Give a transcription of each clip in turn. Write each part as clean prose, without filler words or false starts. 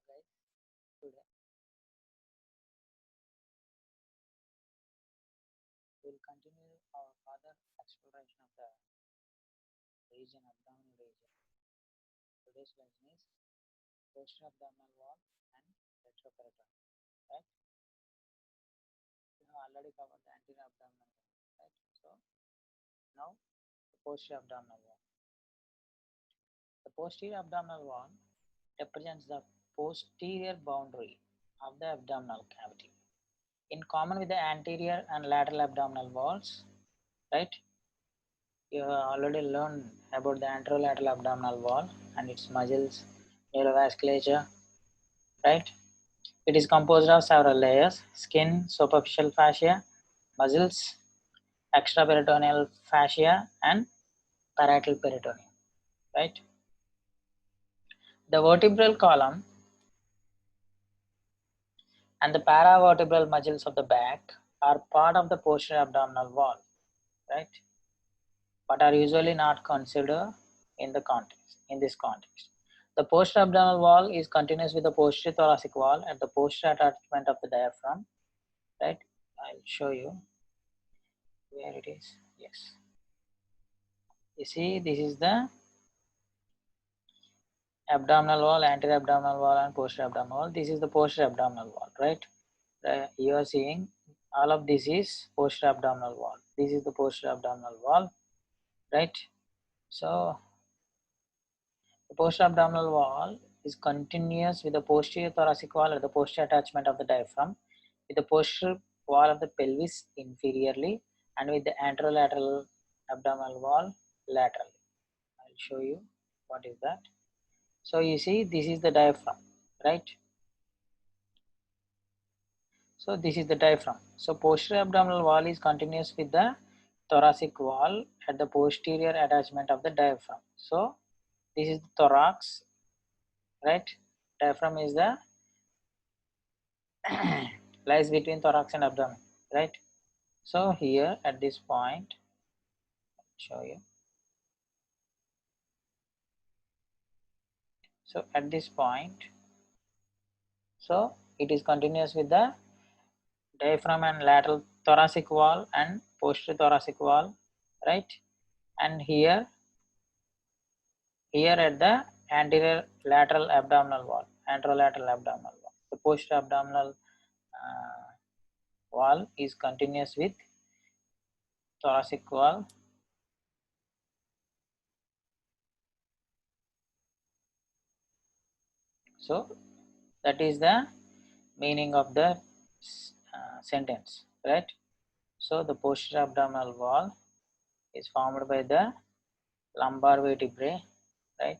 Guys, today we'll continue our further exploration of the region, abdominal region. Today's lesson is posterior abdominal wall and retroperitoneum. Right? We have already covered the anterior abdominal wall. Right? So now the posterior abdominal wall. The posterior abdominal wall represents the posterior boundary of the abdominal cavity. In common with the anterior and lateral abdominal walls, right? You have already learned about the anterolateral abdominal wall and its muscles, neurovasculature, right? It is composed of several layers: skin, superficial fascia, muscles, extraperitoneal fascia, and parietal peritoneum, right? The vertebral column and the paravertebral muscles of the back are part of the posterior abdominal wall, right? But are usually not considered in this context. The posterior abdominal wall is continuous with the posterior thoracic wall at the posterior attachment of the diaphragm, right? I'll show you where it is. Yes. You see, this is the abdominal wall, anterior abdominal wall, and posterior abdominal wall. This is the posterior abdominal wall, right? You are seeing all of this is posterior abdominal wall. This is the posterior abdominal wall, right? So the posterior abdominal wall is continuous with the posterior thoracic wall at the posterior attachment of the diaphragm, with the posterior wall of the pelvis inferiorly, and with the anterolateral abdominal wall laterally. I'll show you what is that. So you see, this is the diaphragm, right? So this is the diaphragm. So posterior abdominal wall is continuous with the thoracic wall at the posterior attachment of the diaphragm. So this is the thorax, right? Diaphragm is the lies between thorax and abdomen, right? So here at this point, I'll show you. So at this point, so it is continuous with the diaphragm and lateral thoracic wall and posterior thoracic wall, right? And here at the anterior lateral abdominal wall, anterolateral abdominal wall, the posterior abdominal wall is continuous with thoracic wall. So that is the meaning of the sentence, right? So the posterior abdominal wall is formed by the lumbar vertebrae, right?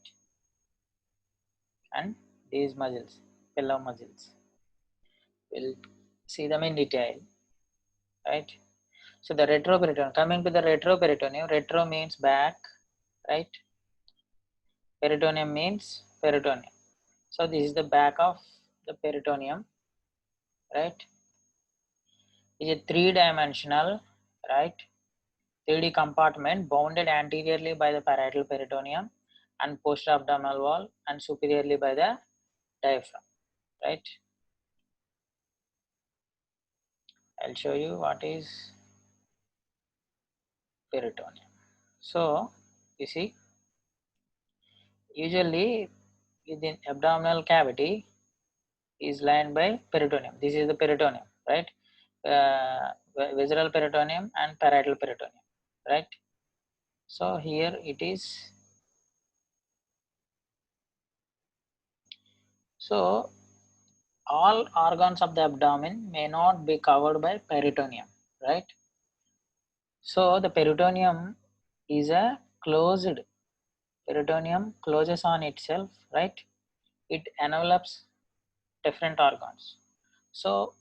And these muscles, pillow muscles. We'll see them in detail, right? So the retroperitoneum, coming to the retroperitoneum, retro means back, right? Peritoneum means peritoneum. So this is the back of the peritoneum, right? It's a three-dimensional, right? 3D compartment bounded anteriorly by the parietal peritoneum and posterior abdominal wall and superiorly by the diaphragm, right? I'll show you what is peritoneum. So you see, usually within abdominal cavity is lined by peritoneum. This is the peritoneum, right? Visceral peritoneum and parietal peritoneum, right? So here it is. So all organs of the abdomen may not be covered by peritoneum, right? So the peritoneum is a closed peritoneum, closes on itself, right? It envelops different organs. So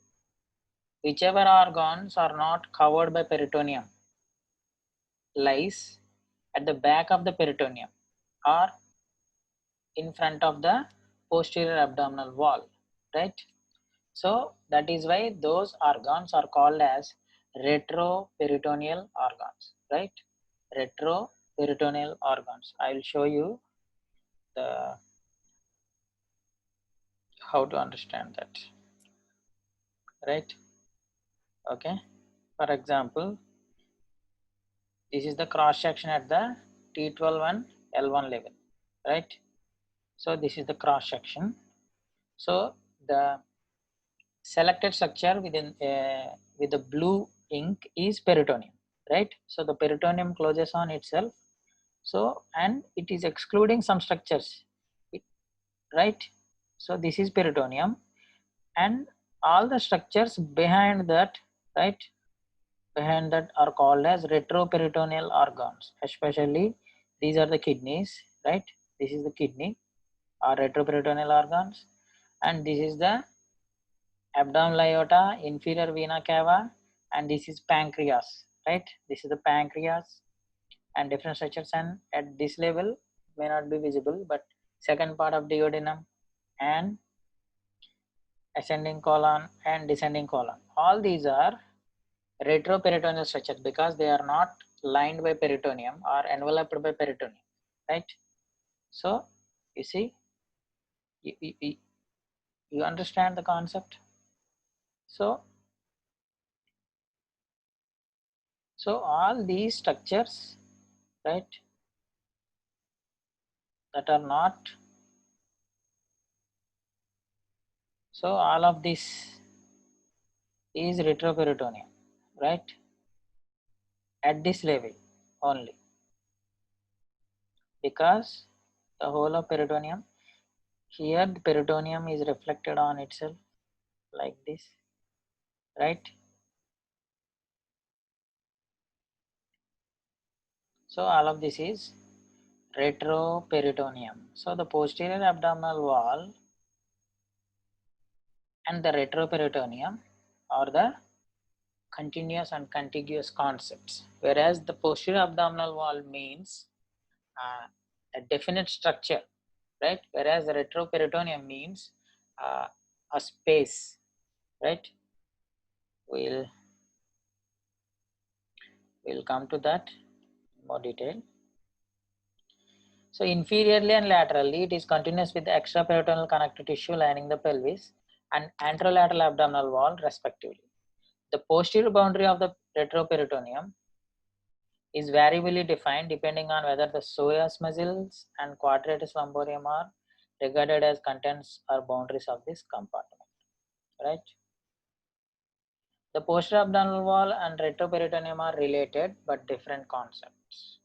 whichever organs are not covered by peritoneum lies at the back of the peritoneum or in front of the posterior abdominal wall, right? So that is why those organs are called as retroperitoneal organs, right? Retroperitoneal organs. I will show you the how to understand that, right? Okay, for example, this is the cross section at the T12 and L1 level, right? So this is the cross section. So the selected structure within with the blue ink is peritoneum, right? So the peritoneum closes on itself. So and it is excluding some structures, right? So this is peritoneum, and all the structures behind that, right, behind that are called as retroperitoneal organs. Especially these are the kidneys, right? This is the kidney or retroperitoneal organs, and this is the abdominal aorta, inferior vena cava, and this is pancreas, right? This is the pancreas and different structures, and at this level may not be visible, but second part of duodenum and ascending colon and descending colon, all these are retroperitoneal structures because they are not lined by peritoneum or enveloped by peritoneum, right? So you see, you, you, you understand the concept. So all these structures, right, that are not, so all of this is retroperitoneum, right, at this level only, because the whole of peritoneum, here the peritoneum is reflected on itself like this, right? So all of this is retroperitoneum. So the posterior abdominal wall and the retroperitoneum are the continuous and contiguous concepts, whereas the posterior abdominal wall means a definite structure, right? Whereas the retroperitoneum means a space, right? We'll come to that in more detail. So inferiorly and laterally, it is continuous with the extraperitoneal connective tissue lining the pelvis and anterolateral abdominal wall respectively. The posterior boundary of the retroperitoneum is variably defined depending on whether the psoas muscles and quadratus lumborum are regarded as contents or boundaries of this compartment, right? The posterior abdominal wall and retroperitoneum are related but different concepts.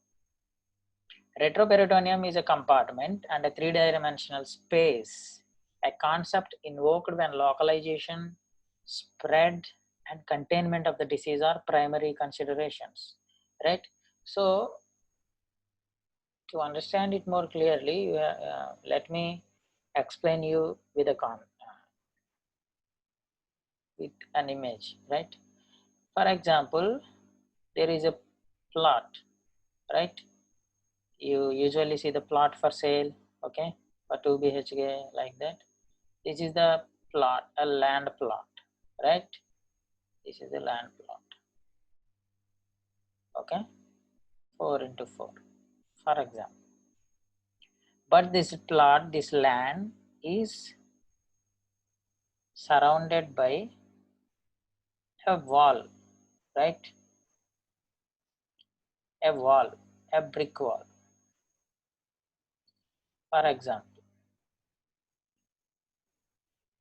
Retroperitoneum is a compartment and a three-dimensional space, a concept invoked when localization, spread, and containment of the disease are primary considerations, right? So, to understand it more clearly, let me explain you with with an image, right? For example, there is a plot, right? You usually see the plot for sale, okay, for 2 BHK like that. This is the plot, a land plot, right? This is the land plot, okay, 4 into 4, for example. But this plot, this land is surrounded by a wall, right? A wall, a brick wall, for example.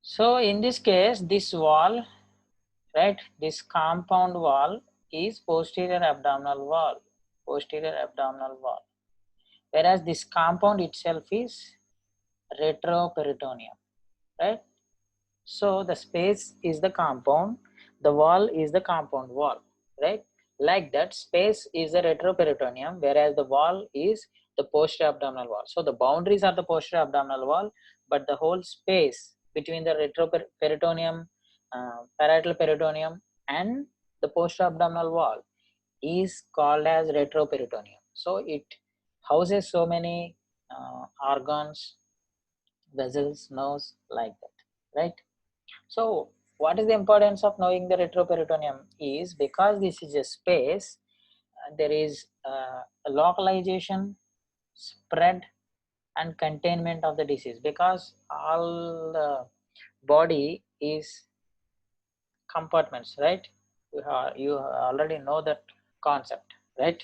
So in this case, this wall, right, this compound wall is posterior abdominal wall, posterior abdominal wall, whereas this compound itself is retroperitoneum, right? So the space is the compound, the wall is the compound wall, right? Like that, space is the retroperitoneum, whereas the wall is the posterior abdominal wall. So the boundaries are the posterior abdominal wall, but the whole space between the retroperitoneum, parietal peritoneum, and the posterior abdominal wall is called as retroperitoneum. So it houses so many organs, vessels, nerves, like that, right? So what is the importance of knowing the retroperitoneum is because this is a space, there is a localization, spread, and containment of the disease, because all body is compartments, right? You already know that concept, right?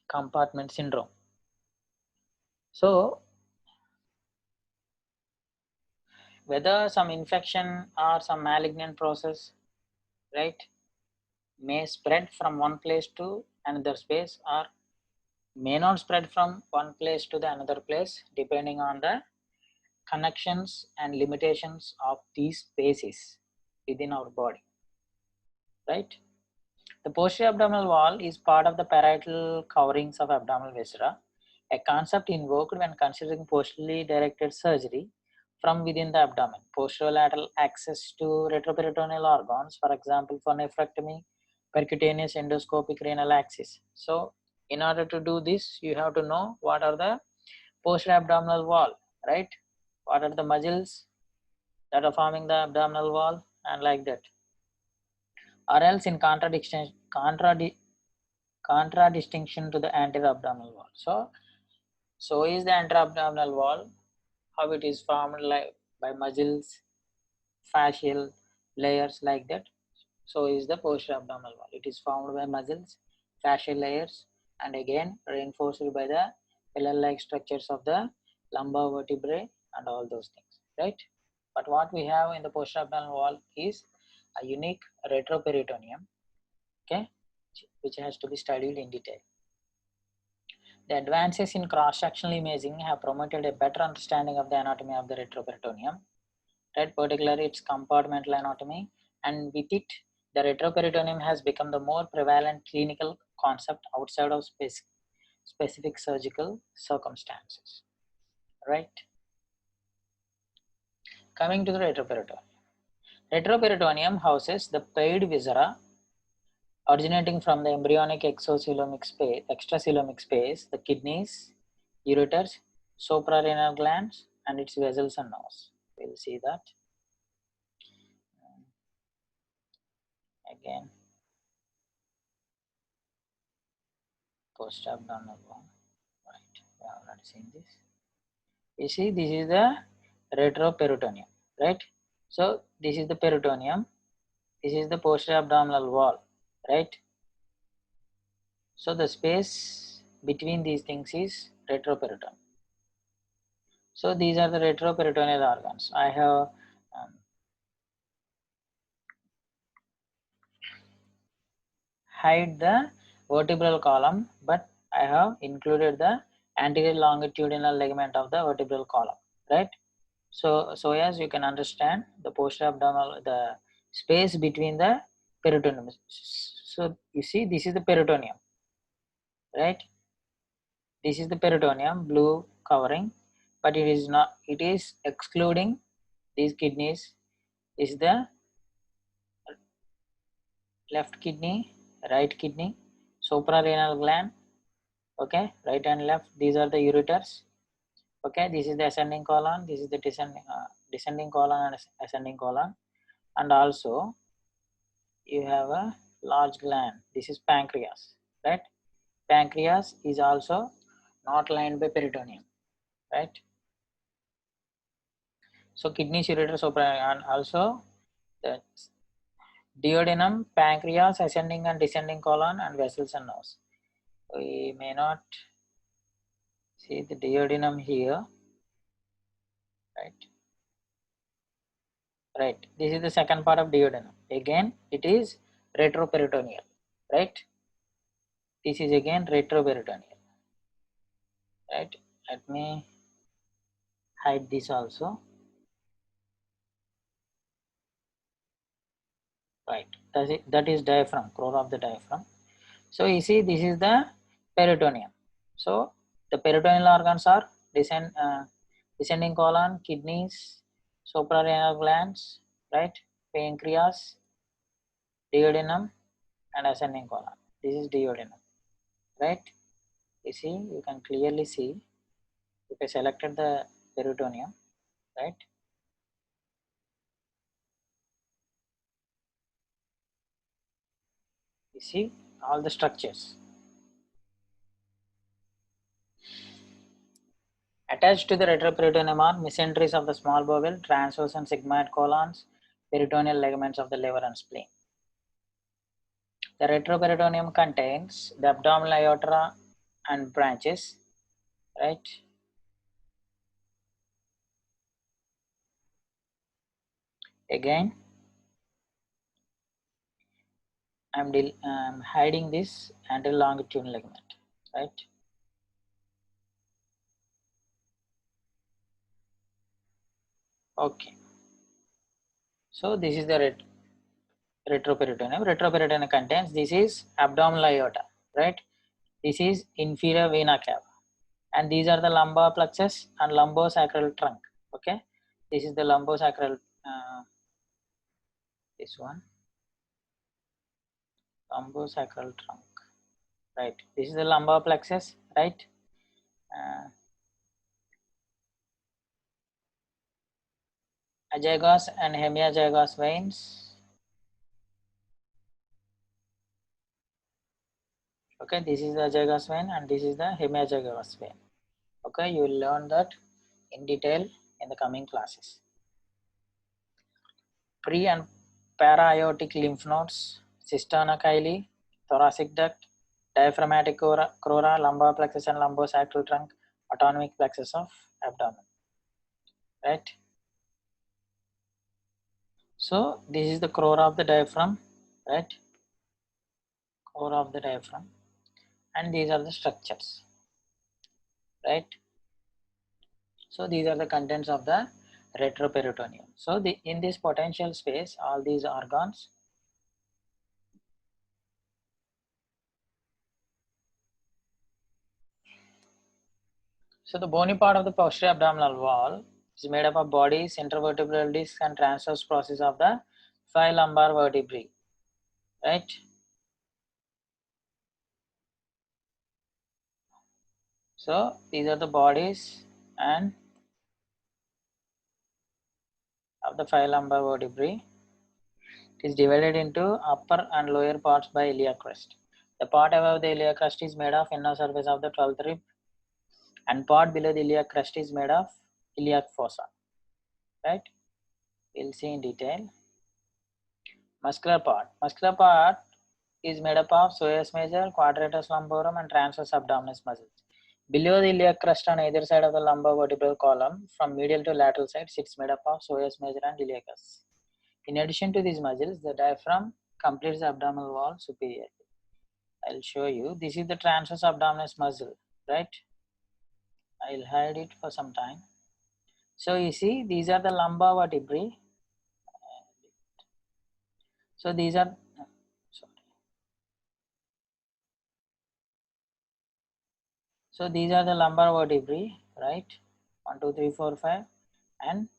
Compartment syndrome. So whether some infection or some malignant process, right, may spread from one place to another space or may not spread from one place to the another place depending on the connections and limitations of these spaces within our body, right? The posterior abdominal wall is part of the parietal coverings of abdominal viscera, a concept invoked when considering posteriorly directed surgery from within the abdomen. Posterolateral access to retroperitoneal organs, for example, for nephrectomy, percutaneous endoscopic renal axis. So, in order to do this, you have to know what are the posterior abdominal wall, right? What are the muscles that are forming the abdominal wall, and like that. Or else, in contradistinction to the anterior abdominal wall. So is the anterior abdominal wall, how it is formed, like by muscles, fascial layers, like that. So is the posterior abdominal wall. It is formed by muscles, fascial layers, and again reinforced by the pillar-like structures of the lumbar vertebrae and all those things, right? But what we have in the posterior abdominal wall is a unique retroperitoneum, okay, which has to be studied in detail. The advances in cross-sectional imaging have promoted a better understanding of the anatomy of the retroperitoneum, right? Particularly its compartmental anatomy, and with it, the retroperitoneum has become the more prevalent clinical concept outside of specific surgical circumstances, right? Coming to the retroperitoneum. Retroperitoneum houses the paired viscera originating from the embryonic extracoelomic space, the kidneys, ureters, suprarenal glands, and its vessels and nerves. We'll see that. Again, post-abdominal wall. Right, we have already seen this. You see, this is the retroperitoneum, right? So, this is the peritoneum. This is the posterior abdominal wall, right? So, the space between these things is retroperitoneum. So, these are the retroperitoneal organs. I have hide the vertebral column, but I have included the anterior longitudinal ligament of the vertebral column, right? So as you can understand, the posterior abdominal, the space between the peritoneum. So you see, this is the peritoneum, right? This is the peritoneum, blue covering, but it is not. It is excluding these kidneys. Is the left kidney, right kidney, suprarenal gland. Okay, right and left. These are the ureters. Okay, this is the ascending colon. This is the descending colon and ascending colon, and also you have a large gland. This is pancreas, right? Pancreas is also not lined by peritoneum, right? So kidneys, ureter, and also the duodenum, pancreas, ascending and descending colon, and vessels and nerves. We may not see the duodenum here, right? Right. This is the second part of duodenum. Again, it is retroperitoneal, right? This is again retroperitoneal, right? Let me hide this also. Right, that is diaphragm, core of the diaphragm. So you see, this is the peritoneum. So the peritoneal organs are descending colon, kidneys, suprarenal glands, right? Pancreas, duodenum, and ascending colon. This is duodenum, right? You see, you can clearly see if I selected the peritoneum, right? You see all the structures. Attached to the retroperitoneum are mesenteries of the small bowel, transverse and sigmoid colons, peritoneal ligaments of the liver and spleen. The retroperitoneum contains the abdominal aorta and branches, right? Again, I'm hiding this anterior longitudinal ligament, right? Okay. So this is the retroperitoneum. Retroperitoneum contains, this is abdominal aorta, right? This is inferior vena cava, and these are the lumbar plexus and lumbosacral trunk. Okay, this is the lumbosacral. This one, lumbosacral trunk. Right. This is the lumbar plexus. Right. Azygos and hemiazygos veins. Okay, this is the azygos vein and this is the hemiazygos vein. Okay, you will learn that in detail in the coming classes. Pre and para-aortic lymph nodes, cisterna chyli, thoracic duct, diaphragmatic crura, lumbar plexus and lumbosacral trunk, autonomic plexus of abdomen. Right. So this is the crura of the diaphragm, right? Crura of the diaphragm, and these are the structures, right? So these are the contents of the retroperitoneum. So in this potential space, all these organs, so the bony part of the posterior abdominal wall is made up of bodies, intervertebral discs, and transverse process of the 5 lumbar vertebrae, right? So these are the bodies and of the 5 lumbar vertebrae. It is divided into upper and lower parts by iliac crest. The part above the iliac crest is made of inner surface of the 12th rib, and part below the iliac crest is made of iliac fossa, right? We'll see in detail. Muscular part is made up of psoas major, quadratus lumborum, and transverse abdominis muscles. Below the iliac crest on either side of the lumbar vertebral column, from medial to lateral side, sits made up of psoas major and iliacus. In addition to these muscles, the diaphragm completes the abdominal wall superiorly. I'll show you. This is the transverse abdominis muscle, right? I'll hide it for some time. So you see, these are the lumbar vertebrae. So these are, sorry. So these are the lumbar vertebrae, right? 1, 2, 3, 4, 5, and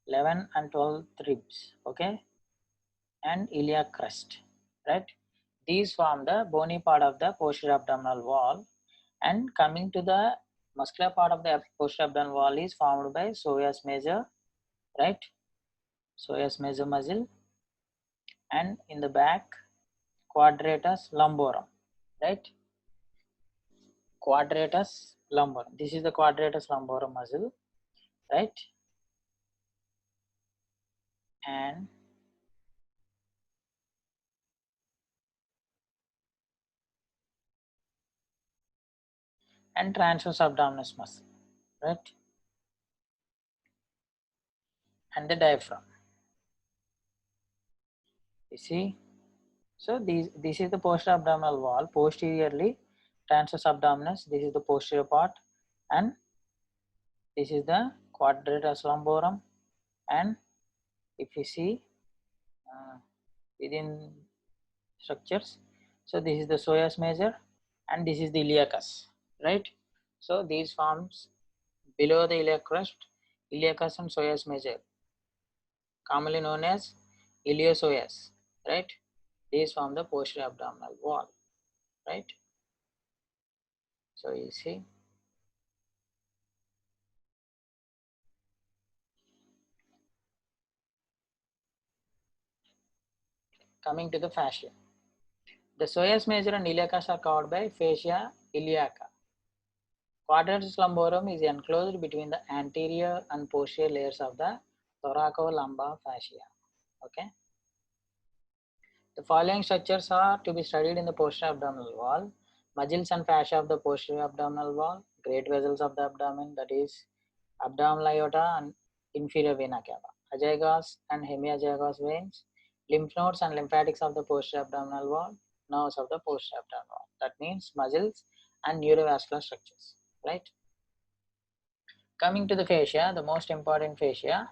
11 and 12 ribs, okay? And iliac crest, right? These form the bony part of the posterior abdominal wall, and coming to the muscular part of the posterior abdominal wall is formed by psoas major, right? Psoas major muscle, and in the back quadratus lumborum, right? Quadratus lumborum. This is the quadratus lumborum muscle, right? And transverse abdominis muscle, right? And the diaphragm. You see, so this is the posterior abdominal wall. Posteriorly, transverse abdominis. This is the posterior part, and this is the quadratus lumborum. And if you see within structures, so this is the psoas major, and this is the iliacus, right? So these forms below the iliac crest, iliacus and psoas major, commonly known as iliopsoas, right? These form the posterior abdominal wall, right? So you see, coming to the fascia. The psoas major and iliacus are covered by fascia iliaca. Quadratus lumborum is enclosed between the anterior and posterior layers of the thoracolumbar fascia. Okay. The following structures are to be studied in the posterior abdominal wall: muscles and fascia of the posterior abdominal wall, great vessels of the abdomen, that is abdominal aorta and inferior vena cava, azygos and hemiazygos veins, lymph nodes and lymphatics of the posterior abdominal wall, nerves of the posterior abdominal wall. That means muscles and neurovascular structures, right? Coming to the fascia, the most important fascia,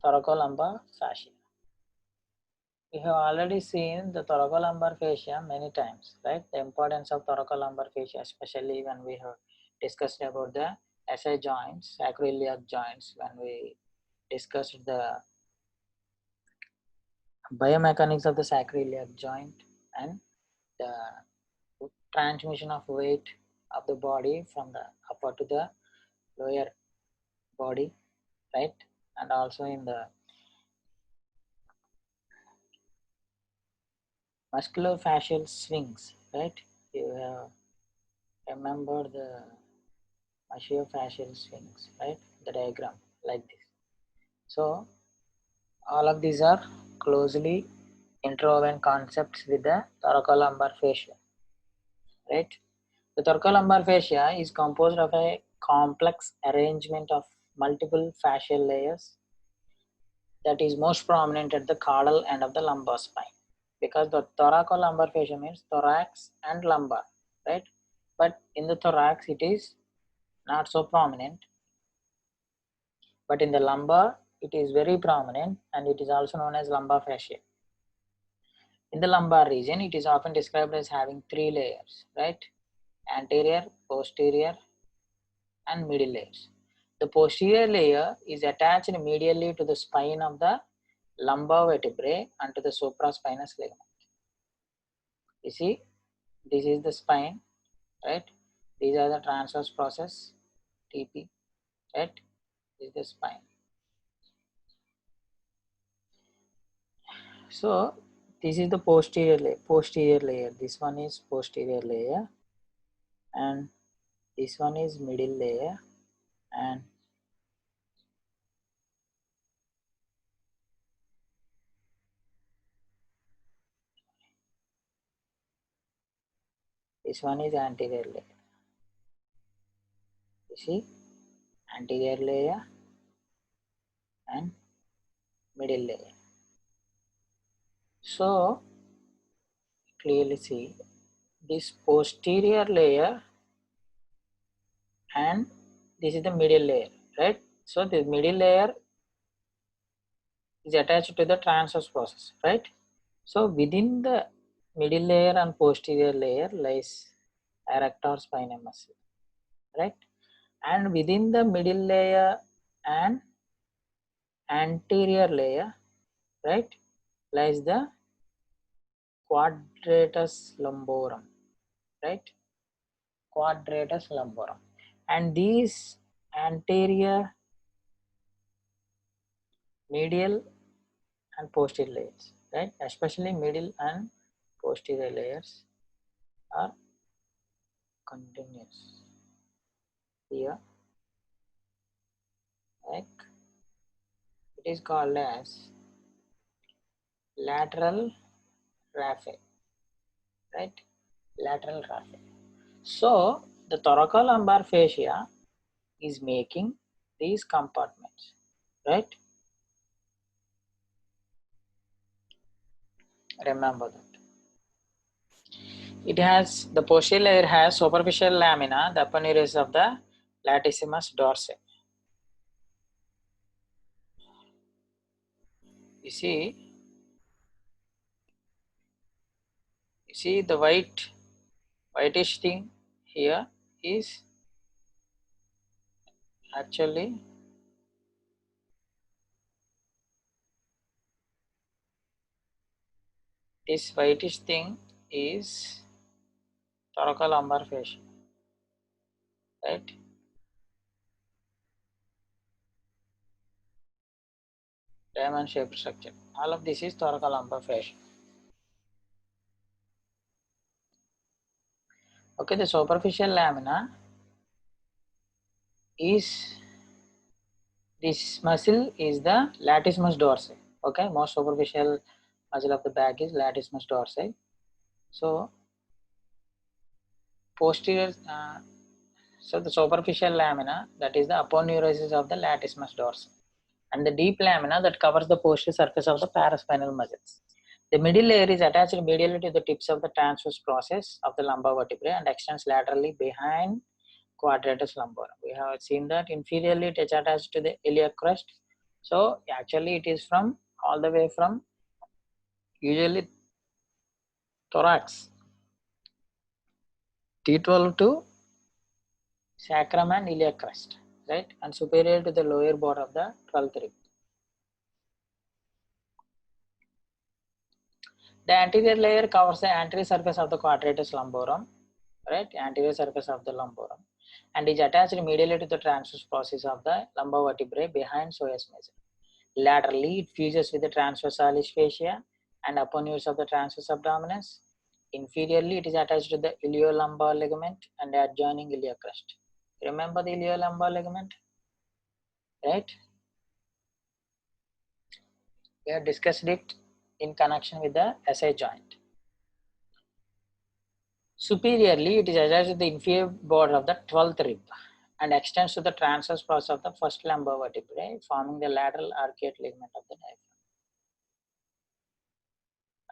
thoracolumbar fascia. We have already seen the thoracolumbar fascia many times, right? The importance of thoracolumbar fascia, especially when we have discussed about the SI joints, sacroiliac joints, when we discussed the biomechanics of the sacroiliac joint and the transmission of weight of the body from the upper to the lower body, right? And also in the musculofacial swings, right? You have remember the musculofacial swings, right? The diagram like this. So all of these are closely interwoven concepts with the thoracolumbar fascia, right? The thoracolumbar fascia is composed of a complex arrangement of multiple fascial layers that is most prominent at the caudal end of the lumbar spine, because the thoracolumbar fascia means thorax and lumbar, right? But in the thorax it is not so prominent, but in the lumbar it is very prominent, and it is also known as lumbar fascia. In the lumbar region, it is often described as having three layers, right? Anterior, posterior, and middle layers. The posterior layer is attached medially to the spine of the lumbar vertebrae and to the supraspinous ligament. You see, this is the spine, right? These are the transverse process, TP, right? This is the spine. So this is the posterior layer. This one is posterior layer, and this one is middle layer, and this one is anterior layer. You see, anterior layer and middle layer. So clearly see this posterior layer and this is the middle layer, right? So the middle layer is attached to the transverse process, right? So within the middle layer and posterior layer lies erector spinae muscle, right? And within the middle layer and anterior layer, right, lies the quadratus lumborum, right? Quadratus lumborum. And these anterior, medial, and posterior layers, right? Especially middle and posterior layers are continuous here, like it is called as lateral raphe, right? Lateral raphe. So the thoracolumbar fascia is making these compartments, right? Remember that. It has, the posterior layer has superficial lamina, the upper nearest of the latissimus dorsi. You see the whitish thing here is actually this whitish thing is thoracolumbar fascia, right? Diamond shaped structure. All of this is thoracolumbar fascia. Okay, the superficial lamina is this muscle is the latissimus dorsi. Okay, most superficial muscle of the back is latissimus dorsi. So posterior so the superficial lamina, that is the aponeurosis of the latissimus dorsi, and the deep lamina that covers the posterior surface of the paraspinal muscles. The middle layer is attached medially to the tips of the transverse process of the lumbar vertebrae and extends laterally behind quadratus lumborum. We have seen that inferiorly it is attached to the iliac crest. So actually it is from all the way from usually thorax, T12 to sacrum and iliac crest, right, and superior to the lower border of the 12th rib. The anterior layer covers the anterior surface of the quadratus lumborum, right, anterior surface of the lumborum, and is attached medially to the transverse process of the lumbar vertebrae behind psoas major. Laterally, it fuses with the transversalis fascia and aponeuros of the transverse abdominis. Inferiorly, it is attached to the iliolumbar ligament and the adjoining iliac crest. Remember the iliolumbar ligament, right? We have discussed it in connection with the SI joint. Superiorly, it is attached to the inferior border of the 12th rib and extends to the transverse process of the first lumbar vertebrae, forming the lateral arcuate ligament of the diaphragm.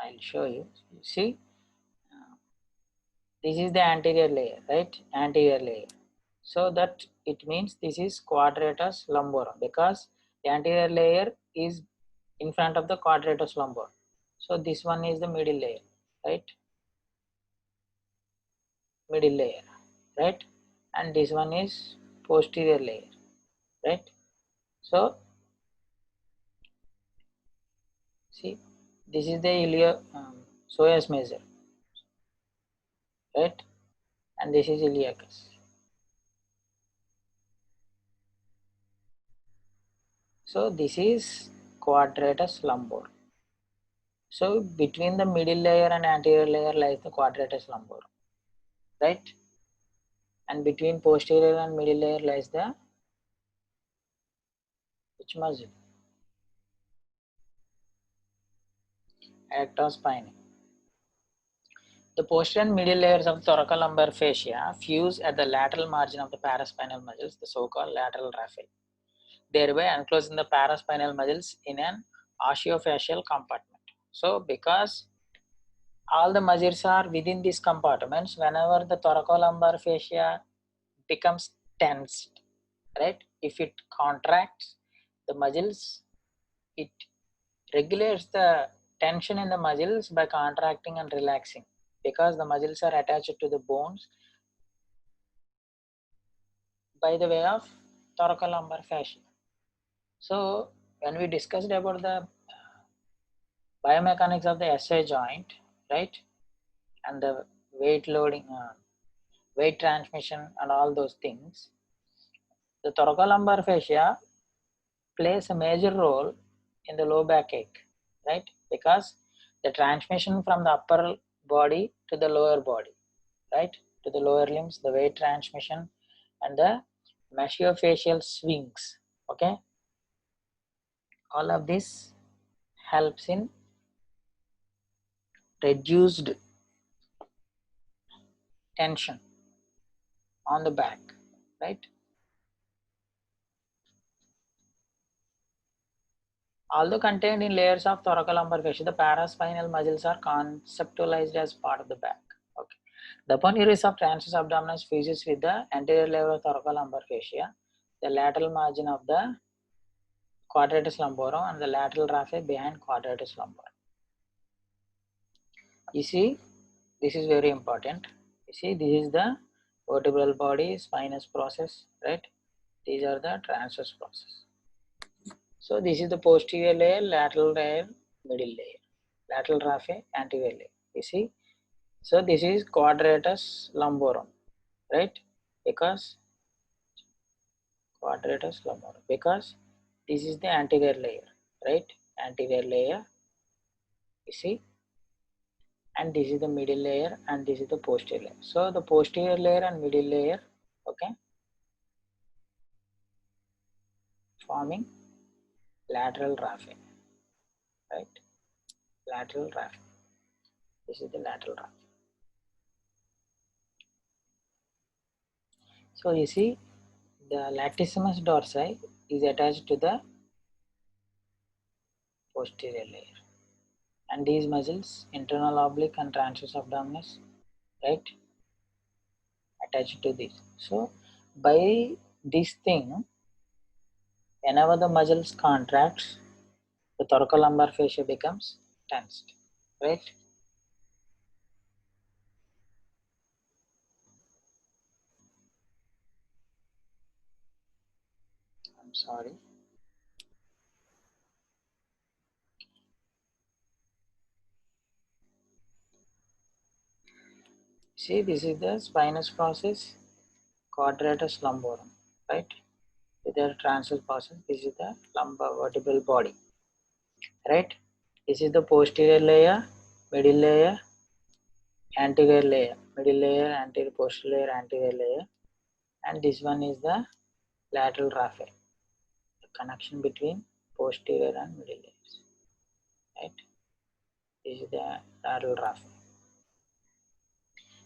I'll show you. You see, this is the anterior layer, right? Anterior layer. So that it means this is quadratus lumborum because the anterior layer is in front of the quadratus lumborum. So this one is the middle layer, right? Middle layer, right? And this one is posterior layer, right? So see, this is the psoas major, right? And this is iliacus. So this is quadratus lumborum. So between the middle layer and anterior layer lies the quadratus lumborum, right? And between posterior and middle layer lies the which muscle? Erector spinae. The posterior and middle layers of the thoracolumbar fascia fuse at the lateral margin of the paraspinal muscles, the so-called lateral raphe, thereby enclosing the paraspinal muscles in an osteofascial compartment. So because all the muscles are within these compartments, whenever the thoracolumbar fascia becomes tensed, right, if it contracts the muscles, it regulates the tension in the muscles by contracting and relaxing because the muscles are attached to the bones by the way of thoracolumbar fascia. So when we discussed about the biomechanics of the SI joint, right, and the weight loading, weight transmission and all those things, the thoracolumbar fascia plays a major role in the low back ache, right, because the transmission from the upper body to the lower body, right, to the lower limbs, the weight transmission and the maxillofacial swings, okay, all of this helps in reduced tension on the back, right. Although contained in layers of thoracolumbar fascia, the paraspinal muscles are conceptualized as part of the back. Okay. The aponeurosis of transverse abdominis fuses with the anterior layer of thoracolumbar fascia, the lateral margin of the quadratus lumborum, and the lateral raphe behind quadratus lumborum. You see, this is very important. You see, this is the vertebral body, spinous process, right? These are the transverse process. So this is the posterior layer, lateral layer, middle layer, lateral raphe, anterior layer. You see, so this is quadratus lumborum, right? Because quadratus lumborum, because this is the anterior layer, right? Anterior layer, you see, and this is the middle layer and this is the posterior layer. So the posterior layer and middle layer, okay, forming lateral raphe, right? Lateral raphe. This is the lateral raphe. So you see, the latissimus dorsi is attached to the posterior layer, and these muscles, internal oblique and transverse abdominis, right, attached to this. So by this thing, whenever the muscles contracts, the thoracolumbar fascia becomes tensed, right? I'm sorry. See, this is the spinous process, quadratus lumborum, right? With the transverse process, this is the lumbar vertebral body, right? This is the posterior layer, middle layer, anterior layer, middle layer, anterior, posterior layer, anterior layer, and this one is the lateral raphe, the connection between posterior and middle layers, right? This is the lateral raphe.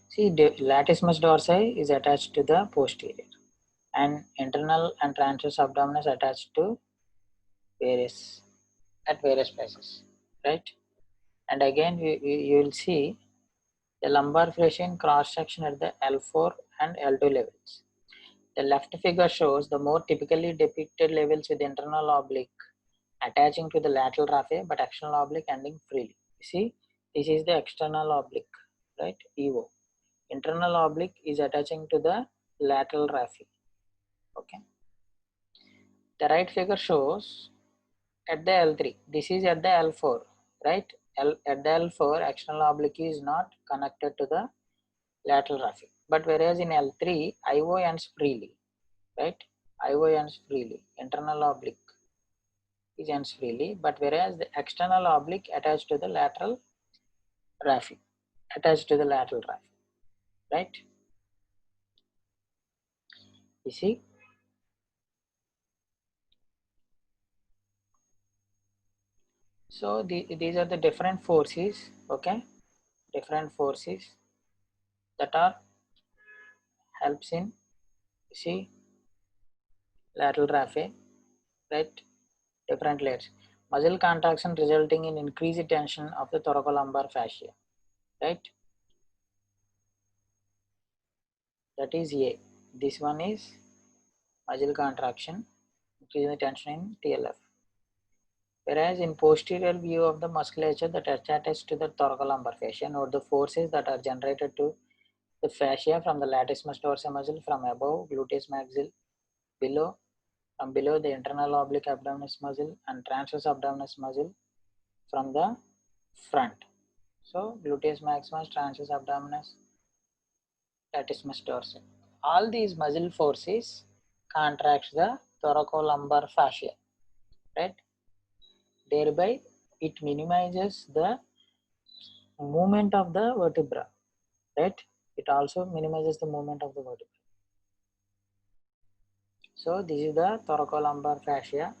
See, the latissimus dorsi is attached to the posterior, and internal and transverse abdominis attached to various at various places, right? And again, you will see the lumbar fascia in cross section at the L4 and L2 levels. The left figure shows the more typically depicted levels with internal oblique attaching to the lateral raphe but external oblique ending freely. You see, this is the external oblique, right? EO. Internal oblique is attaching to the lateral raphe. Okay. The right figure shows at the L3. This is at the L4, right? At the L4, external oblique is not connected to the lateral raphe. But whereas in L3, IO ends freely, right? IO ends freely. Internal oblique is ends freely, but whereas the external oblique attached to the lateral raphe, right? You see? So these are the different forces, okay? Different forces that are helps in, see, lateral raphe, right? Different layers. Muscle contraction resulting in increased tension of the thoracolumbar fascia, right? That is A. This one is muscle contraction, increasing the tension in TLF. Whereas in posterior view of the musculature that attaches to the thoracolumbar fascia, note the forces that are generated to the fascia from the latissimus dorsi muscle from above, gluteus maxillae, below, from below the internal oblique abdominis muscle and transverse abdominis muscle from the front. So gluteus maximus, transverse abdominis, latissimus dorsi. All these muscle forces contracts the thoracolumbar fascia, right? Thereby, it minimizes the movement of the vertebra, right? It also minimizes the movement of the vertebra. So this is the thoracolumbar fascia.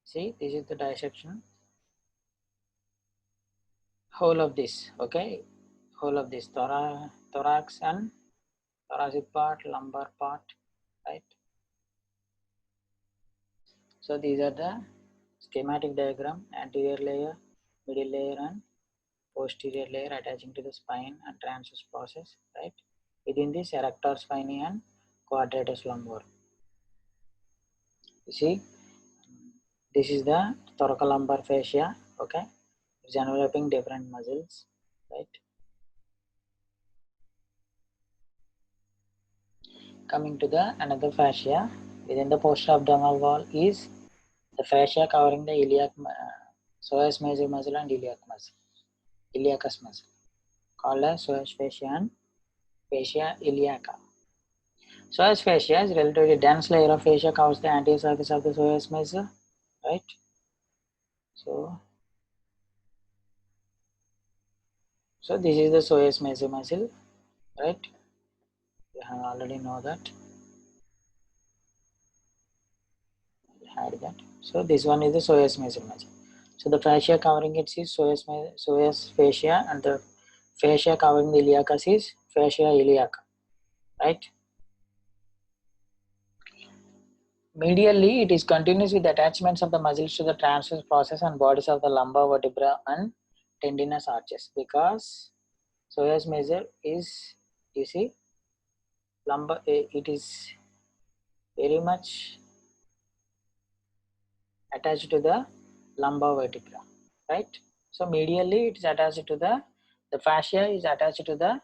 See, this is the dissection. Whole of this, okay? Whole of this thorax and thoracic part, lumbar part, right? So these are the schematic diagram: anterior layer, middle layer, and posterior layer attaching to the spine and transverse process, right? Within this, erector spinae and quadratus lumborum. You see, this is the thoracolumbar fascia, okay? It's enveloping different muscles, right? Coming to the another fascia within the posterior abdominal wall is the fascia covering the iliac, psoas major muscle and iliacus muscle, called as psoas fascia and fascia iliaca. Psoas fascia is relatively dense layer of fascia covers the anterior surface of the psoas major, right? So this is the psoas major muscle, right? You have already know that. hide that. So this one is the psoas major muscle. So the fascia covering it is psoas fascia, and the fascia covering the iliacus is fascia iliaca, right? Medially, it is continuous with attachments of the muscles to the transverse process and bodies of the lumbar vertebra and tendinous arches, because psoas major is, you see, lumbar, it is very much attached to the lumbar vertebra, right? So medially it is attached to the fascia is attached to the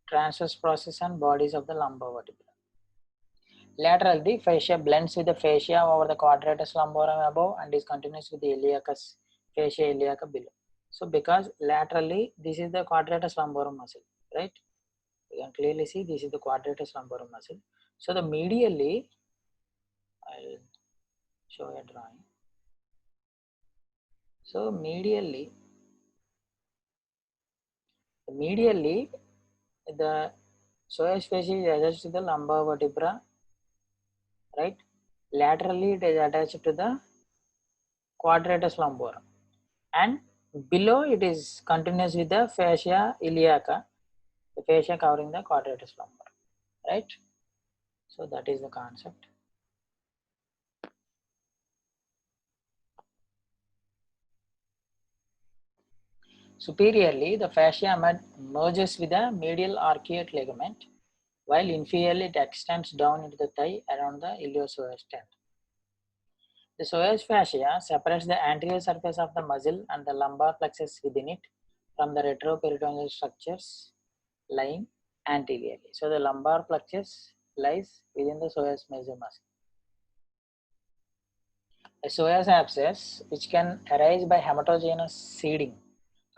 transverse process and bodies of the lumbar vertebra. Lateral, the fascia blends with the fascia over the quadratus lumborum above and is continuous with the iliacus fascia iliaca below. So because laterally this is the quadratus lumborum muscle, right? You can clearly see this is the quadratus lumborum muscle. So the medially, I'll show a drawing. So medially the psoas fascia is attached to the lumbar vertebra, right? Laterally it is attached to the quadratus lumborum, and below it is continuous with the fascia iliaca, the fascia covering the quadratus lumborum, right? So that is the concept. Superiorly, the fascia merges with the medial arcuate ligament, while inferiorly it extends down into the thigh around the iliopsoas tendon. The psoas fascia separates the anterior surface of the muscle and the lumbar plexus within it from the retroperitoneal structures lying anteriorly. So the lumbar plexus lies within the psoas major muscle. A psoas abscess, which can arise by hematogenous seeding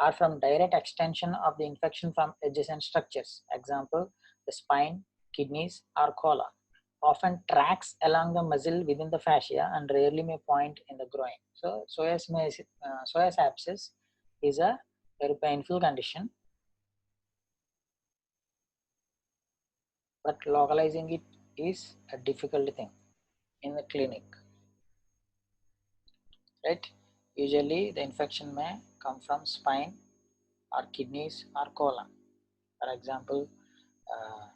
or from direct extension of the infection from adjacent structures, example, the spine, kidneys, or colon, often tracks along the muscle within the fascia and rarely may point in the groin. So psoas abscess is a very painful condition, but localizing it is a difficult thing in the clinic, right? Usually the infection may come from spine or kidneys or colon. For example, uh,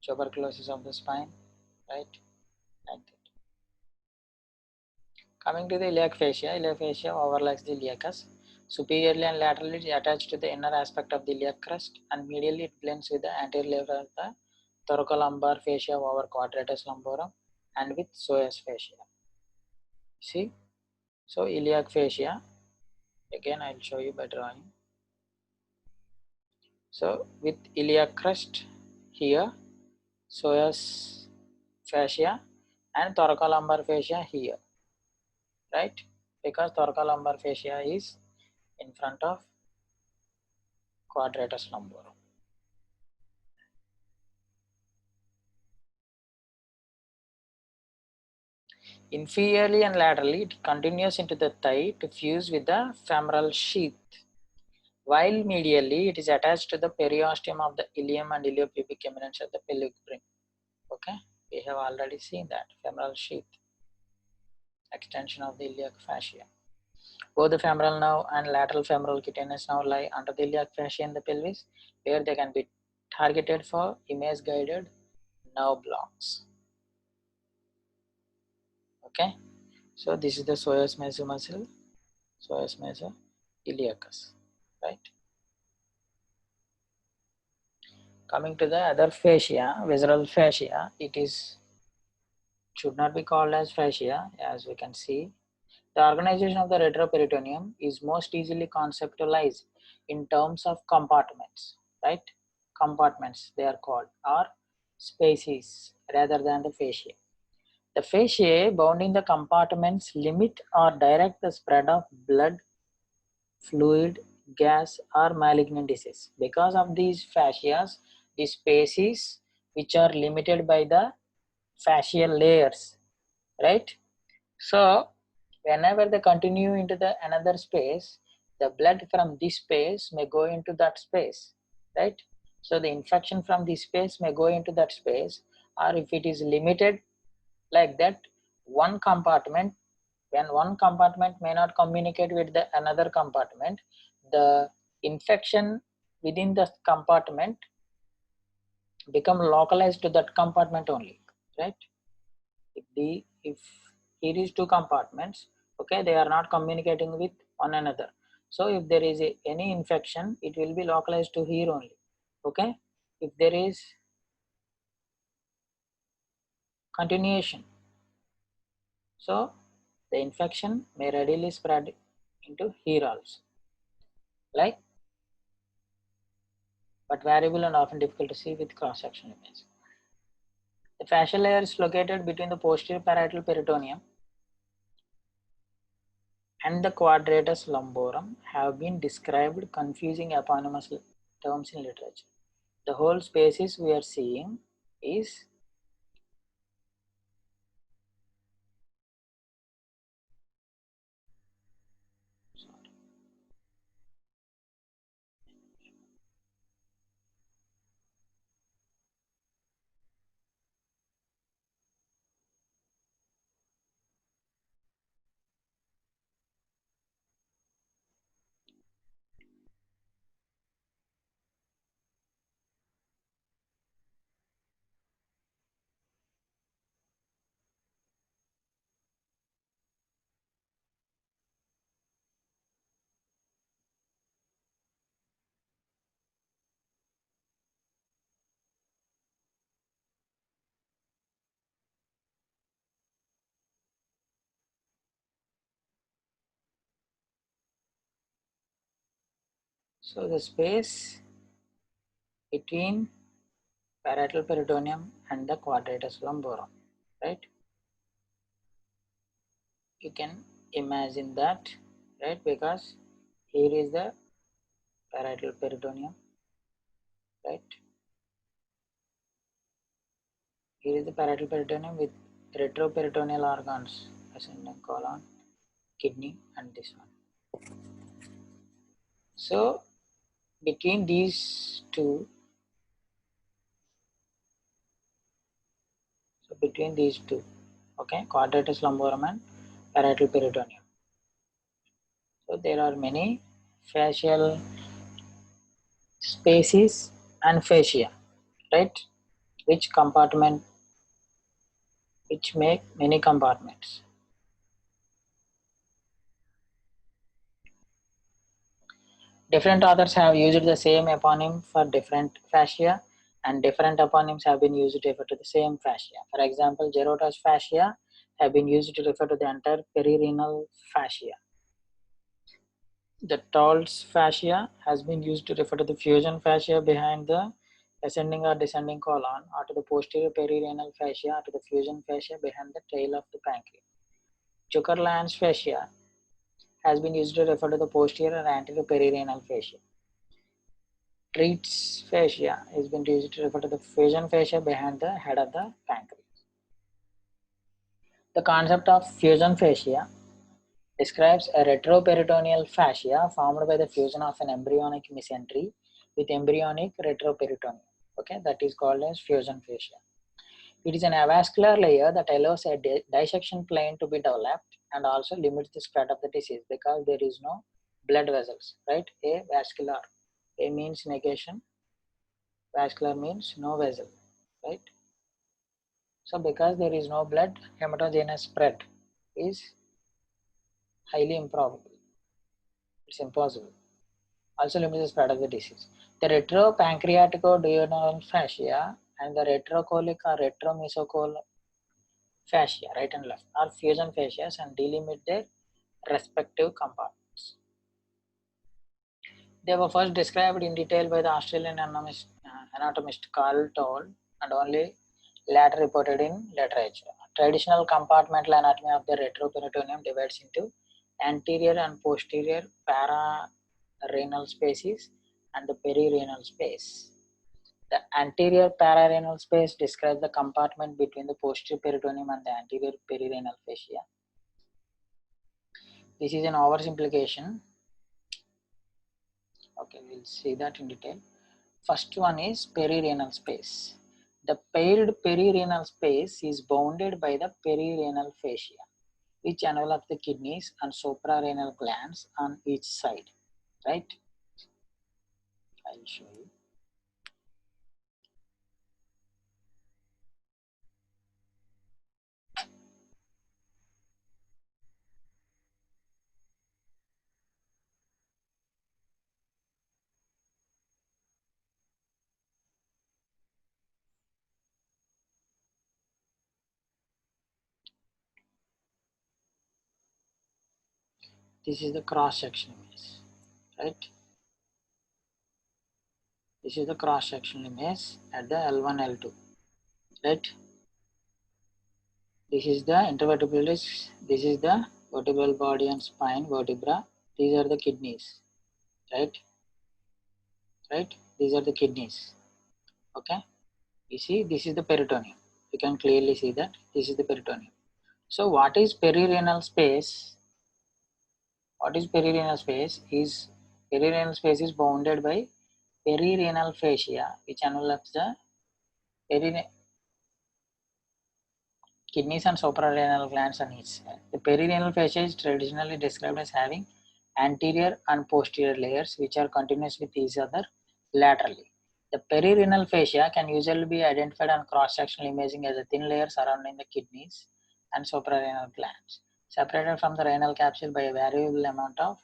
tuberculosis of the spine, right? Like that. Coming to the iliac fascia overlaps the iliacus. Superiorly and laterally it is attached to the inner aspect of the iliac crest, and medially it blends with the anterior layer of the thoracolumbar fascia over quadratus lumborum and with psoas fascia. See? So iliac fascia, again I'll show you by drawing. So with iliac crest here, psoas fascia and thoracolumbar fascia here, right? Because thoracolumbar fascia is in front of quadratus lumborum. Inferiorly and laterally, it continues into the thigh to fuse with the femoral sheath, while medially, it is attached to the periosteum of the ilium and iliopubic eminence at the pelvic brim. Okay, we have already seen that femoral sheath, extension of the iliac fascia. Both the femoral nerve and lateral femoral cutaneous nerve lie under the iliac fascia in the pelvis, where they can be targeted for image guided nerve blocks. Okay, so this is the psoas major muscle, psoas major iliacus, right? Coming to the other fascia, visceral fascia, it is should not be called as fascia, as we can see. The organization of the retroperitoneum is most easily conceptualized in terms of compartments, right? Compartments they are called, or spaces rather than the fascia. The fasciae bounding the compartments limit or direct the spread of blood, fluid, gas, or malignant disease. Because of these fascias, the spaces which are limited by the fascial layers, right? So whenever they continue into the another space, the blood from this space may go into that space, right? So the infection from this space may go into that space, or if it is limited Like that, one compartment, when one compartment may not communicate with the another compartment, the infection within the compartment become localized to that compartment only, right? If here is two compartments, okay, they are not communicating with one another. So if there is any infection, it will be localized to here only. Okay, if there is continuation, so the infection may readily spread into here also, like, but variable and often difficult to see with cross-section image. The fascial layer is located between the posterior parietal peritoneum and the quadratus lumborum have been described confusing eponymous terms in literature. The whole species we are seeing is so the space between parietal peritoneum and the quadratus lumborum, right? You can imagine that, right? Because here is the parietal peritoneum, right? Here is the parietal peritoneum with retroperitoneal organs, ascending colon, kidney, and this one. So between these two, okay, quadratus lumborum and parietal peritoneum. So there are many facial spaces and fascia, right? Which make many compartments. Different authors have used the same eponym for different fascia, and different eponyms have been used to refer to the same fascia. For example, Gerota's fascia have been used to refer to the entire perirenal fascia. The Taltz fascia has been used to refer to the fusion fascia behind the ascending or descending colon, or to the posterior perirenal fascia, or to the fusion fascia behind the tail of the pancreas. Zuckerland's fascia has been used to refer to the posterior or anterior perirenal fascia. Treat's fascia has been used to refer to the fusion fascia behind the head of the pancreas. The concept of fusion fascia describes a retroperitoneal fascia formed by the fusion of an embryonic mesentery with embryonic retroperitoneum. Okay, that is called as fusion fascia. It is an avascular layer that allows a dissection plane to be developed and also limits the spread of the disease because there is no blood vessels, right? Avascular. A means negation, vascular means no vessel, right? So because there is no blood, hematogenous spread is highly improbable. It's impossible. Also limits the spread of the disease. The retropancreaticoduodenal fascia and the retrocolic or retromesocolon fascia, right and left, are fusion fascias and delimit their respective compartments. They were first described in detail by the Australian anatomist Carl Toll and only later reported in literature. Traditional compartmental anatomy of the retroperitoneum divides into anterior and posterior pararenal spaces and the perirenal space. The anterior pararenal space describes the compartment between the posterior peritoneum and the anterior perirenal fascia. This is an oversimplification. Okay, we'll see that in detail. First one is perirenal space. The paired perirenal space is bounded by the perirenal fascia, which envelops the kidneys and suprarenal glands on each side, right? I'll show you. This is the cross-sectional image, right? This is the cross-sectional image at the L1, L2, right? This is the intervertebralis, this is the vertebral body and spine vertebra. These are the kidneys, right? Right? These are the kidneys, okay? You see, this is the peritoneum. You can clearly see that this is the peritoneum. So what is perirenal space? What is perirenal space? Perirenal space is bounded by perirenal fascia, which envelops the kidneys and suprarenal glands on each side. The perirenal fascia is traditionally described as having anterior and posterior layers which are continuous with each other laterally. The perirenal fascia can usually be identified on cross-sectional imaging as a thin layer surrounding the kidneys and suprarenal glands, separated from the renal capsule by a variable amount of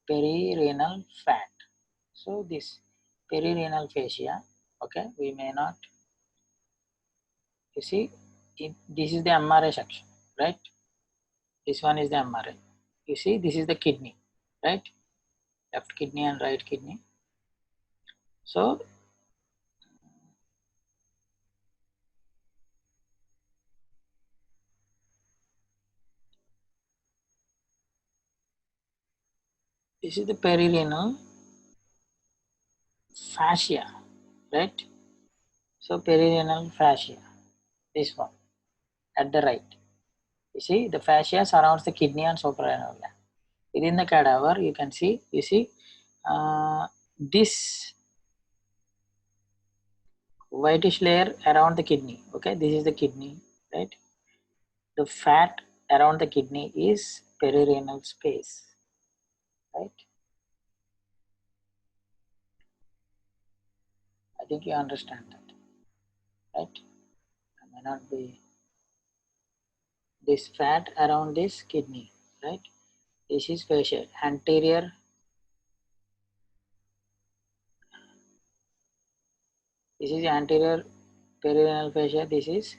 perirenal fat. So this perirenal fascia, okay, we may not, you see, this is the MRI section, right? This one is the MRI. You see, this is the kidney, right? Left kidney and right kidney. So this is the perirenal fascia, right? So perirenal fascia, this one at the right. You see, the fascia surrounds the kidney and suprarenal gland. Within the cadaver, you can see, you see, this whitish layer around the kidney. Okay, this is the kidney, right? The fat around the kidney is perirenal space, right? I think you understand that, right? I may not be this fat around this kidney, right? This is fascia anterior. This is anterior perirenal fascia. This is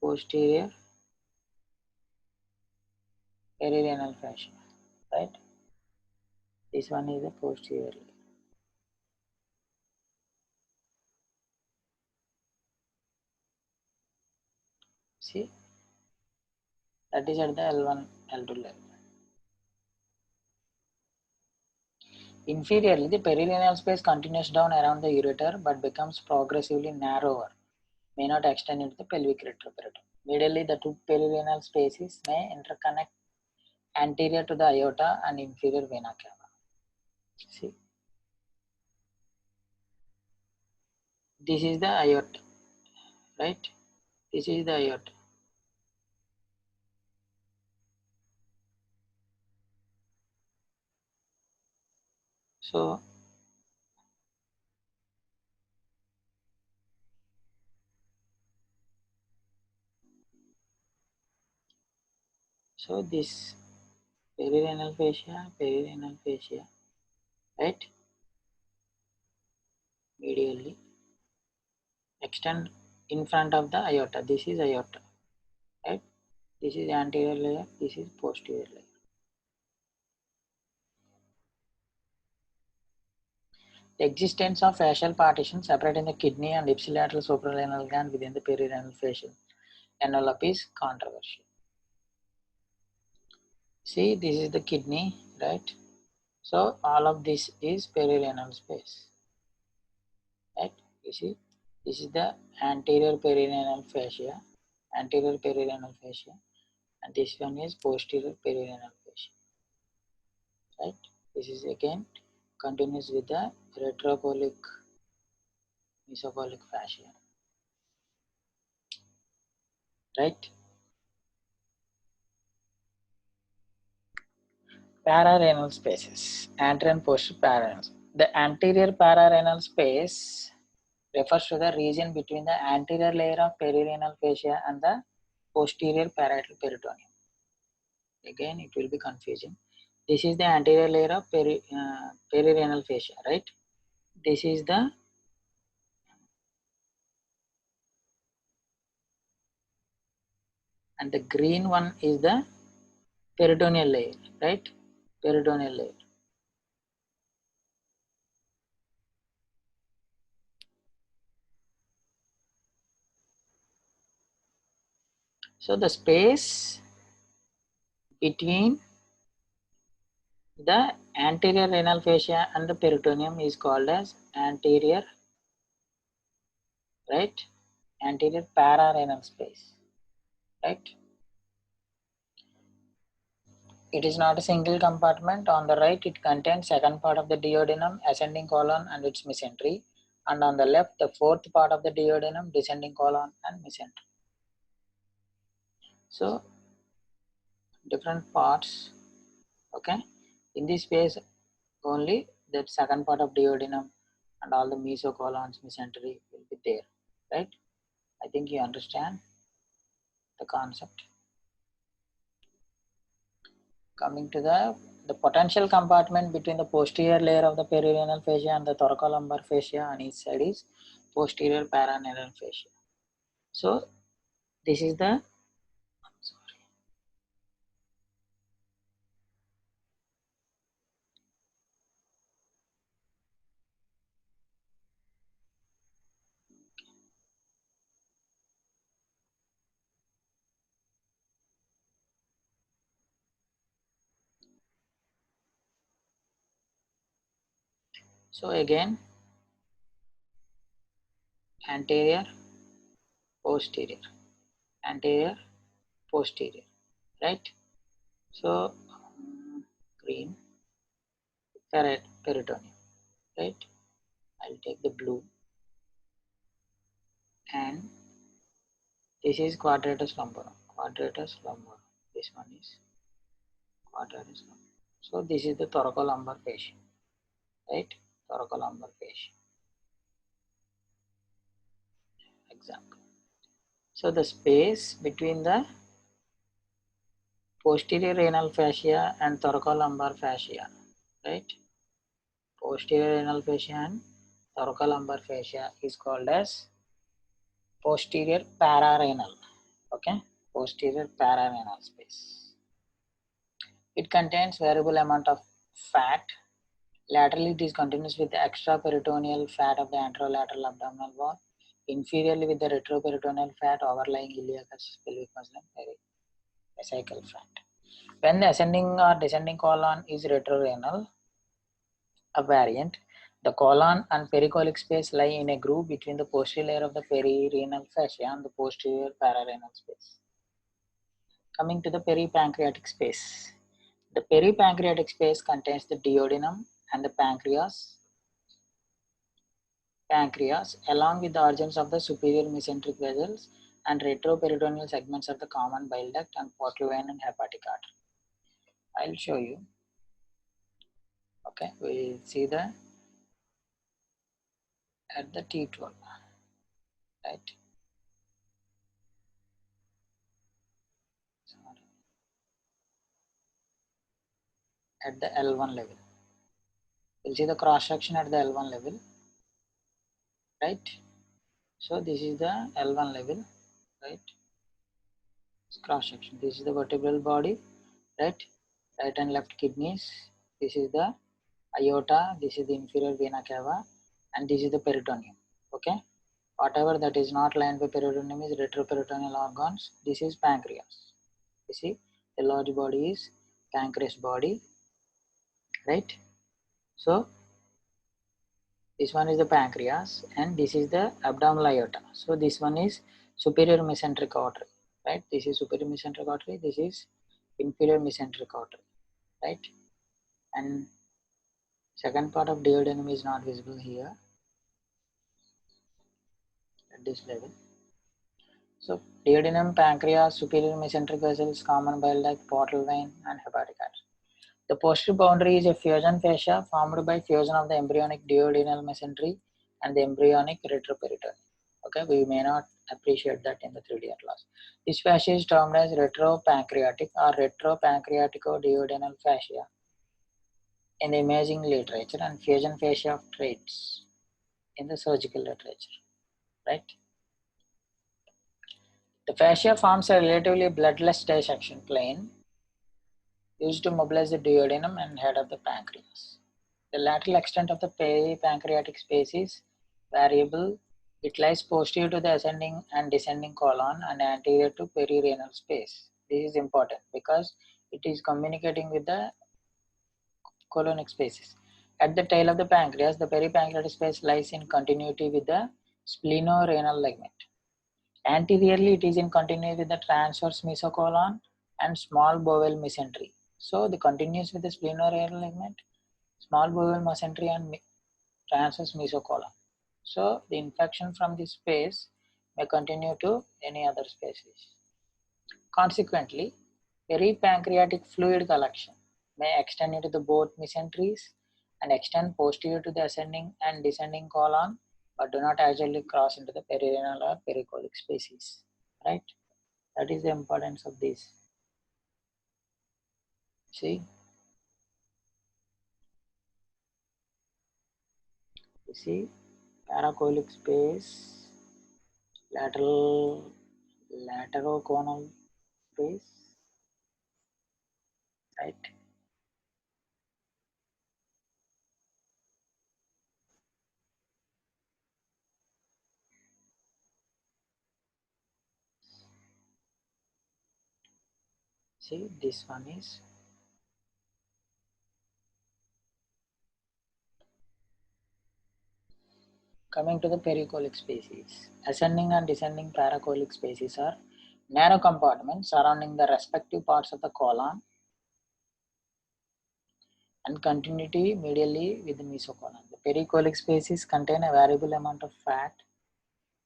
posterior perirenal fascia, right? This one is the posterior. See, that is at the L1, L2 level. Inferiorly, the perirenal space continues down around the ureter but becomes progressively narrower, may not extend into the pelvic retrograde. Medially, the two perirenal spaces may interconnect anterior to the aorta and inferior vena cava. See, this is the aorta, right? This is the aorta. So this perirenal fascia, right? Medially extend in front of the aorta. This is aorta, right? This is anterior layer. This is posterior layer. The existence of fascial partition separating the kidney and ipsilateral suprarenal gland within the perirenal fascial envelope is controversial. See, this is the kidney, right? So all of this is perirenal space, right? You see, this is the anterior perirenal fascia, and this one is posterior perirenal fascia, right? This is again continues with the retropolic mesocolic fascia. right? Pararenal spaces, anterior and posterior pararenal. The anterior pararenal space refers to the region between the anterior layer of perirenal fascia and the posterior parietal peritoneum. Again, it will be confusing. This is the anterior layer of perirenal fascia, right? This is the and the green one is the peritoneal layer, right? Peritoneal layer. So the space between the anterior renal fascia and the peritoneum is called as anterior, right? Anterior pararenal space, right? It is not a single compartment. On the right, it contains second part of the duodenum, ascending colon and its mesentery, and on the left, the fourth part of the duodenum, descending colon and mesentery. So different parts, okay? In this space only the second part of duodenum and all the mesocolons, mesentery will be there, right? I think you understand the concept. Coming to the potential compartment between the posterior layer of the perirenal fascia and the thoracolumbar fascia on each side is posterior pararenal fascia. So this is the so again anterior, posterior, anterior, posterior, right? So green, peritoneum, right? I'll take the blue, and this is quadratus lumborum. Quadratus lumborum. This one is quadratus lumborum. So this is the thoracolumbar fascia, right? Thoracolumbar fascia. Example. So the space between the posterior renal fascia and thoracolumbar fascia, right? Posterior renal fascia and thoracolumbar fascia is called as posterior pararenal. Okay, posterior pararenal space. It contains variable amount of fat. Laterally, it is continuous with the extraperitoneal fat of the anterolateral abdominal wall. Inferiorly, with the retroperitoneal fat overlying iliacus, pelvic muscle, and vesical fat. When the ascending or descending colon is retrorenal, a variant, the colon and pericolic space lie in a groove between the posterior layer of the perirenal fascia and the posterior pararenal space. Coming to the peripancreatic space. The peripancreatic space contains the duodenum and the pancreas along with the organs of the superior mesenteric vessels and retroperitoneal segments of the common bile duct and portal vein and hepatic artery. I'll show you. Okay, we see the at the T12, right? Sorry. At the L1 level. We'll see the cross section at the L1 level, right? So this is the L1 level, right? Cross section. This is the vertebral body, right? Right and left kidneys. This is the aorta. This is the inferior vena cava, and this is the peritoneum. Okay. Whatever that is not lined by peritoneum is retroperitoneal organs. This is pancreas. You see, the large body is pancreas body, right? So this one is the pancreas and this is the abdominal aorta. So this one is superior mesenteric artery, right? This is superior mesenteric artery. This is inferior mesenteric artery, right? And second part of duodenum is not visible here at this level. So duodenum, pancreas, superior mesenteric vessels, common bile duct, portal vein, and hepatic artery. The posterior boundary is a fusion fascia formed by fusion of the embryonic duodenal mesentery and the embryonic retroperitoneum. Okay, we may not appreciate that in the 3D atlas. This fascia is termed as retropancreatic or retropancreatico-duodenal fascia in the imaging literature and fusion fascia of Treitz in the surgical literature, right? The fascia forms a relatively bloodless dissection plane used to mobilize the duodenum and head of the pancreas. The lateral extent of the peripancreatic space is variable. It lies posterior to the ascending and descending colon and anterior to perirenal space. This is important because it is communicating with the colonic spaces. At the tail of the pancreas, the peripancreatic space lies in continuity with the splenorenal ligament. Anteriorly, it is in continuity with the transverse mesocolon and small bowel mesentery. So, the continues with the splenorenal ligament, small bowel mesentery, and transverse mesocolon. So, the infection from this space may continue to any other spaces. Consequently, peripancreatic fluid collection may extend into the both mesenteries and extend posterior to the ascending and descending colon, but do not actually cross into the perirenal or pericolic spaces. Right? That is the importance of this. See, you see, paracolic space, lateroconal space, right? See, this one is coming to the pericolic spaces. Ascending and descending paracolic spaces are narrow compartments surrounding the respective parts of the colon and continuity medially with the mesocolon. The pericolic spaces contain a variable amount of fat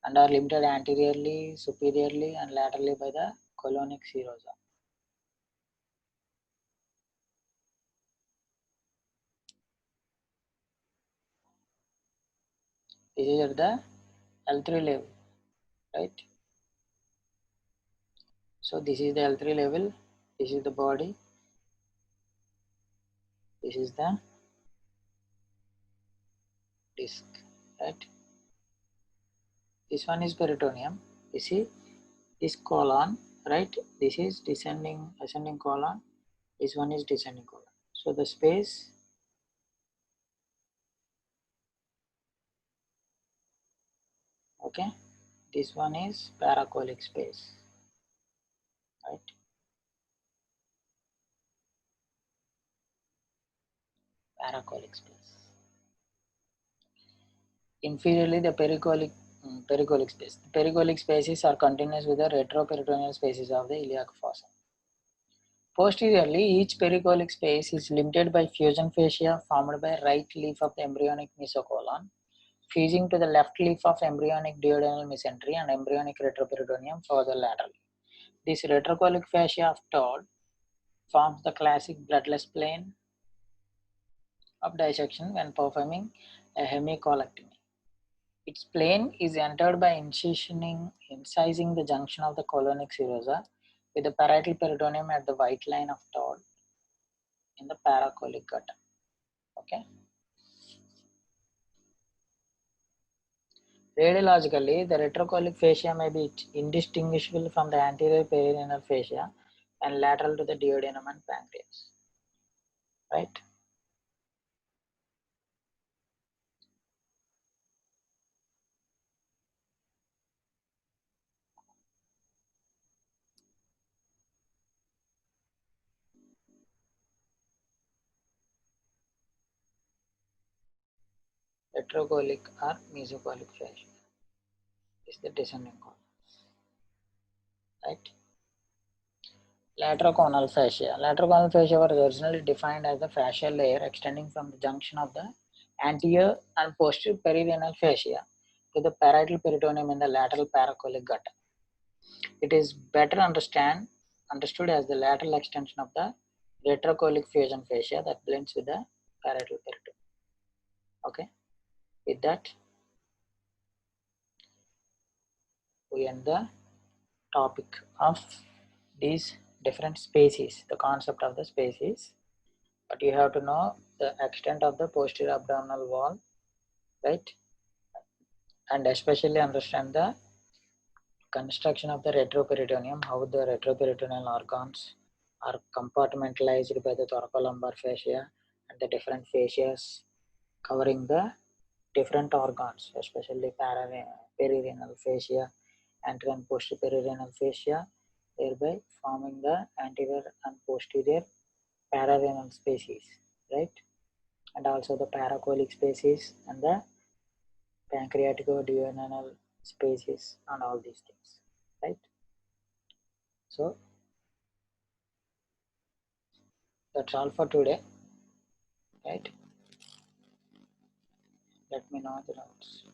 and are limited anteriorly, superiorly, and laterally by the colonic serosa. This is at the L3 level, right? So this is the L3 level, this is the body, this is the disc, right? This one is peritoneum. You see this colon, right? This is descending, ascending colon. This one is descending colon. So the space, okay? This one is paracolic space, right? Paracolic space. Inferiorly, the pericolic space. The pericolic spaces are continuous with the retroperitoneal spaces of the iliac fossa. Posteriorly, each pericolic space is limited by fusion fascia formed by right leaf of the embryonic mesocolon, fusing to the left leaf of embryonic duodenal mesentery and embryonic retroperitoneum further laterally. This retrocolic fascia of Todd forms the classic bloodless plane of dissection when performing a hemicolectomy. Its plane is entered by incising the junction of the colonic serosa with the parietal peritoneum at the white line of Todd in the paracolic gut. Okay. Radiologically, the retrocolic fascia may be indistinguishable from the anterior perirenal fascia and lateral to the duodenum and pancreas. Right? Retrocolic or mesocolic fascia is the descending colon. Right? Lateroconal fascia. Lateroconal fascia was originally defined as the fascial layer extending from the junction of the anterior and posterior perirenal fascia to the parietal peritoneum in the lateral paracolic gut. It is better understood as the lateral extension of the retrocholic fusion fascia that blends with the parietal peritoneum. Okay, with that we end the topic of these different species, the concept of the species. But you have to know the extent of the posterior abdominal wall, right? And especially understand the construction of the retroperitoneum, how the retroperitoneal organs are compartmentalized by the thoracolumbar fascia and the different fascias covering the different organs, especially perirenal fascia, anterior and posterior perirenal fascia, thereby forming the anterior and posterior pararenal species, right? And also the paracolic species and the pancreaticoduodenal species and all these things, right? So that's all for today, right? Let me know the doubts.